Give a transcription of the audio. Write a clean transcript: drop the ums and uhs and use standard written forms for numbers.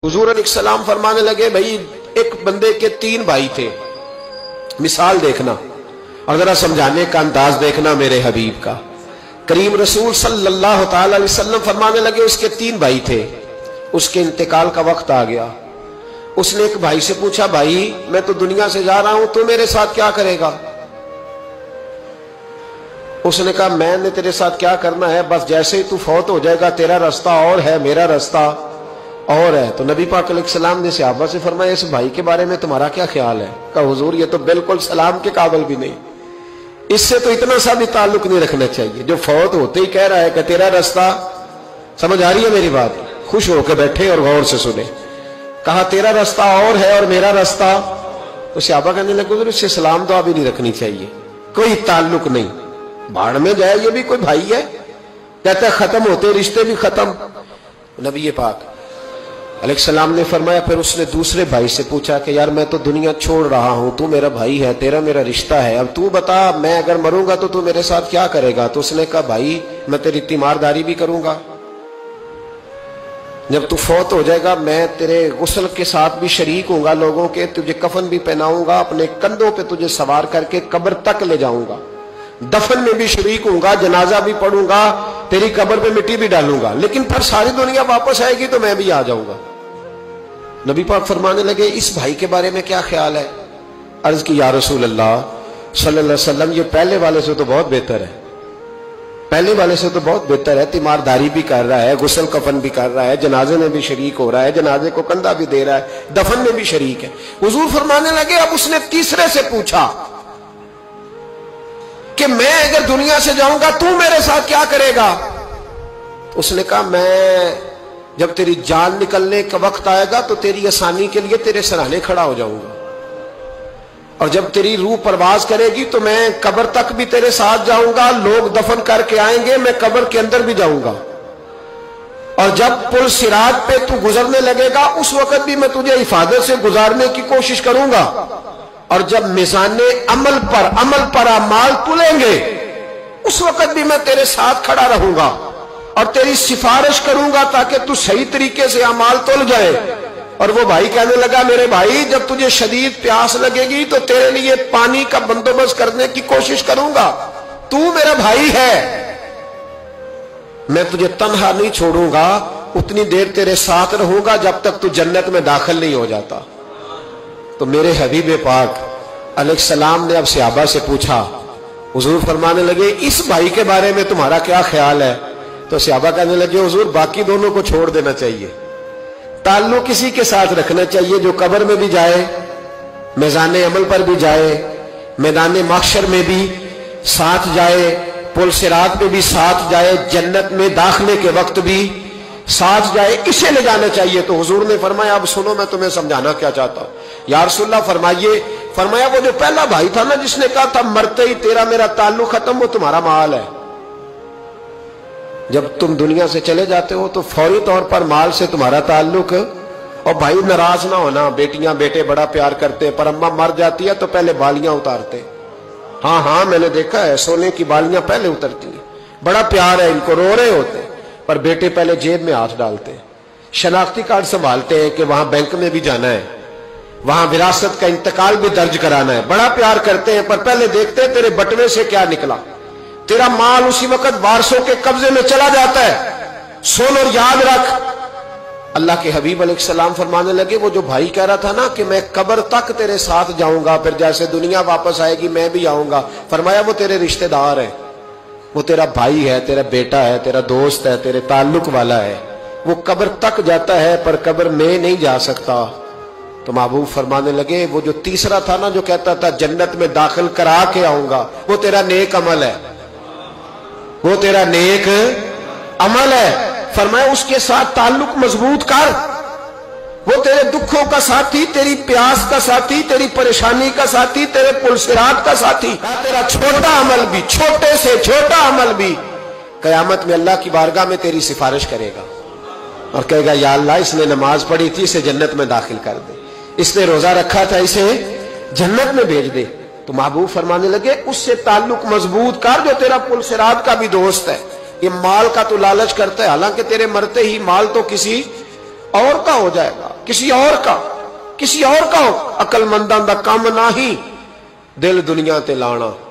हुजूर अलैहि सलाम फरमाने लगे, भाई एक बंदे के 3 भाई थे। मिसाल देखना और जरा समझाने का अंदाज देखना मेरे हबीब का। करीम रसूल सल्लल्लाहु ताला अलैहि वसल्लम फरमाने लगे, उसके 3 भाई थे, उसके इंतकाल का वक्त आ गया। उसने एक भाई से पूछा, भाई मैं तो दुनिया से जा रहा हूं, तू मेरे साथ क्या करेगा? उसने कहा, मैंने तेरे साथ क्या करना है, बस जैसे ही तू फौत हो जाएगा तेरा रास्ता और है, मेरा रास्ता और है। तो नबी पाक अलैहिस्सलाम ने सहाबा से फरमाया, इस भाई के बारे में तुम्हारा क्या ख्याल है? कहा, हुजूर ये तो बिल्कुल सलाम के काबिल भी नहीं, इससे तो इतना सा भी ताल्लुक नहीं रखना चाहिए, जो फौत होते ही कह रहा है कि तेरा रास्ता। समझ आ रही है मेरी बात? खुश होकर बैठे और गौर से सुने। कहा तेरा रास्ता और है और मेरा रास्ता। तो सहाबा कहने लगे, हुजूर इससे सलाम दुआ भी नहीं रखनी चाहिए, कोई ताल्लुक नहीं, भाड़ में जाए, ये भी कोई भाई है? कहता है खत्म होते रिश्ते भी खत्म। नबी पाक अलैहिस्सलाम ने फरमाया, फिर उसने दूसरे भाई से पूछा कि यार मैं तो दुनिया छोड़ रहा हूं, तू मेरा भाई है, तेरा मेरा रिश्ता है, अब तू बता मैं अगर मरूंगा तो तू मेरे साथ क्या करेगा? तो उसने कहा, भाई मैं तेरी तीमारदारी भी करूंगा, जब तू फौत हो जाएगा मैं तेरे गुस्ल के साथ भी शरीक होऊंगा, लोगों के तुझे कफन भी पहनाऊंगा, अपने कंधों पे तुझे सवार करके कब्र तक ले जाऊंगा, दफन में भी शरीक होऊंगा, जनाजा भी पढ़ूंगा, तेरी कब्र पे मिट्टी भी डालूंगा, लेकिन फिर सारी दुनिया वापस आएगी तो मैं भी आ जाऊंगा। नबी पाक फरमाने लगे, इस भाई के बारे में क्या ख्याल है? अर्ज की, या रसूल अल्लाह सल्लल्लाहु अलैहि वसल्लम, ये पहले वाले से तो बहुत बेहतर है, पहले वाले से तो बहुत बेहतर है, तीमारदारी भी कर रहा है, गुस्ल कफन भी कर रहा है, जनाजे में भी शरीक हो रहा है, जनाजे को कंधा भी दे रहा है, दफन में भी शरीक है। हुजूर फरमाने लगे, अब उसने तीसरे से पूछा कि मैं अगर दुनिया से जाऊंगा तू मेरे साथ क्या करेगा? उसने कहा, मैं जब तेरी जान निकलने का वक्त आएगा तो तेरी आसानी के लिए तेरे सराहने खड़ा हो जाऊंगा, और जब तेरी रूह परवाज करेगी तो मैं कब्र तक भी तेरे साथ जाऊंगा, लोग दफन करके आएंगे, मैं कब्र के अंदर भी जाऊंगा, और जब पुल सिरात पे तू गुजरने लगेगा उस वक्त भी मैं तुझे हिफाजत से गुजारने की कोशिश करूंगा, और जब मिजाने अमल पर अमाल तुलेंगे उस वक्त भी मैं तेरे साथ खड़ा रहूंगा और तेरी सिफारिश करूंगा ताकि तू सही तरीके से अमाल तुल जाए। और वो भाई कहने लगा, मेरे भाई जब तुझे शदीद प्यास लगेगी तो तेरे लिए पानी का बंदोबस्त करने की कोशिश करूंगा, तू मेरा भाई है, मैं तुझे तन्हा नहीं छोड़ूंगा, उतनी देर तेरे साथ रहूंगा जब तक तू जन्नत में दाखिल नहीं हो जाता। तो मेरे हबीब पाक अलैहिस्सलाम ने अब सहाबा से पूछा, हुजूर फरमाने लगे, इस भाई के बारे में तुम्हारा क्या ख्याल है? तो सहाबा कहने लगे, हुजूर बाकी दोनों को छोड़ देना चाहिए, ताल्लुक किसी के साथ रखना चाहिए जो कब्र में भी जाए, मैदान अमल पर भी जाए, मैदान महशर में भी साथ जाए, पुल सिरात पे भी साथ जाए, जन्नत में दाखिले के वक्त भी साथ जाए, इसे ले जाना चाहिए। तो हुजूर ने फरमाया, अब सुनो मैं तुम्हें समझाना क्या चाहता हूं। या रसूलल्लाह फरमाइए। फरमाया, वो जो पहला भाई था ना जिसने कहा था मरते ही तेरा मेरा ताल्लुक खत्म, वो तुम्हारा माल है, जब तुम दुनिया से चले जाते हो तो फौरी तौर पर माल से तुम्हारा ताल्लुक। और भाई नाराज ना होना, बेटियां बेटे बड़ा प्यार करते हैं, पर अम्मा मर जाती है तो पहले बालियां उतारते। हाँ हाँ मैंने देखा है, सोने की बालियां पहले उतरती हैं, बड़ा प्यार है इनको, रो रहे होते, पर बेटे पहले जेब में हाथ डालते हैं, शनाख्ती कार्ड संभालते हैं कि वहां बैंक में भी जाना है, वहां विरासत का इंतकाल भी दर्ज कराना है, बड़ा प्यार करते हैं, पर पहले देखते हैं तेरे बटवे से क्या निकला। तेरा माल उसी वक्त वारसों के कब्जे में चला जाता है। सुन और याद रख, अल्लाह के हबीब अलैहिस्सलाम फरमाने लगे, वो जो भाई कह रहा था ना कि मैं कब्र तक तेरे साथ जाऊंगा, फिर जैसे दुनिया वापस आएगी मैं भी आऊंगा, फरमाया वो तेरे रिश्तेदार है, वो तेरा भाई है, तेरा बेटा है, तेरा दोस्त है, तेरे ताल्लुक वाला है, वो कब्र तक जाता है पर कब्र में नहीं जा सकता। तो महबूब फरमाने लगे, वो जो तीसरा था ना जो कहता था जन्नत में दाखिल करा के आऊंगा, वो तेरा नेक अमल है, वो तेरा नेक अमल है। फरमाया उसके साथ ताल्लुक मजबूत कर, वो तेरे दुखों का साथी, तेरी प्यास का साथी, तेरी परेशानी का साथी, तेरे पुलसिरात का साथी, तेरा छोटा अमल भी, छोटे से छोटा अमल भी कयामत में अल्लाह की बारगाह में तेरी सिफारिश करेगा और कहेगा, या अल्लाह इसने नमाज पढ़ी थी, इसे जन्नत में दाखिल कर दे, इसने रोजा रखा था, इसे जन्नत में भेज दे। तो महबूब फरमाने लगे, उससे ताल्लुक मजबूत कर जो तेरा पुलसिरात का भी दोस्त है। ये माल का तो लालच करता है, हालांकि तेरे मरते ही माल तो किसी اور کا ہو جائے گا، کسی اور کا ہو۔ عقل منداں دا کم نہ ہی دل دنیا تے لانا۔